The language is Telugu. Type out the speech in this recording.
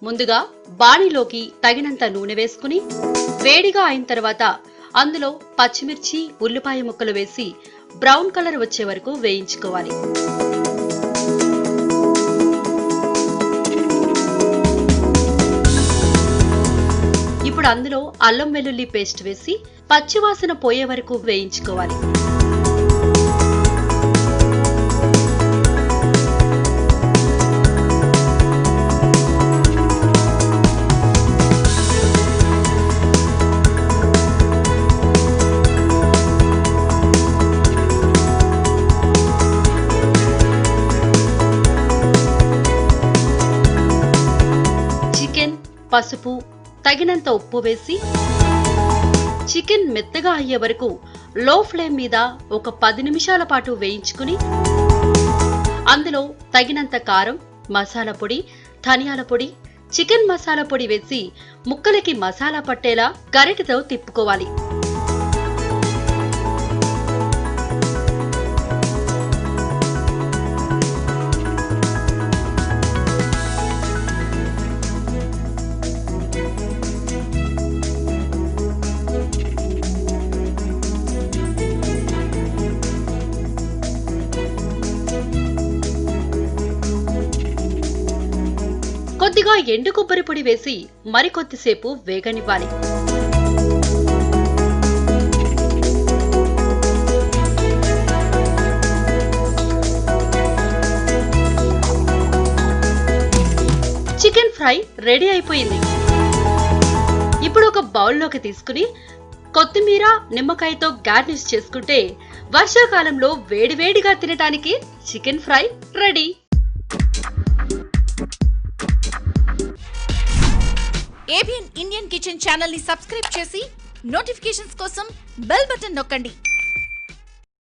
ముందుగా బాణీలోకి తగినంత నూనె వేసుకుని వేడిగా అయిన తర్వాత అందులో పచ్చిమిర్చి ఉల్లిపాయ ముక్కలు వేసి బ్రౌన్ కలర్ వచ్చే వరకు వేయించుకోవాలి. ఇప్పుడు అందులో అల్లం వెల్లుల్లి పేస్ట్ వేసి పచ్చివాసన పోయే వరకు వేయించుకోవాలి. పసుపు తగినంత ఉప్పు వేసి చికెన్ మెత్తగా అయ్యే వరకు లో ఫ్లేమ్ మీద ఒక 10 నిమిషాల పాటు వేయించుకుని అందులో తగినంత కారం, మసాలా పొడి, ధనియాల పొడి, చికెన్ మసాలా పొడి వేసి ముక్కలకి మసాలా పట్టేలా గరిటెతో తిప్పుకోవాలి. కొద్దిగా ఎండు కొబ్బరి పొడి వేసి మరికొద్దిసేపు వేగనివ్వాలి. చికెన్ ఫ్రై రెడీ అయిపోయింది. ఇప్పుడు ఒక బౌల్లోకి తీసుకుని కొత్తిమీర, నిమ్మకాయతో గార్నిష్ చేసుకుంటే వర్షాకాలంలో వేడివేడిగా తినటానికి chicken fry ready. ABN Indian kitchen channel ని సబ్స్క్రైబ్ చేసి నోటిఫికేషన్స్ కోసం బెల్ బటన్ నొక్కండి.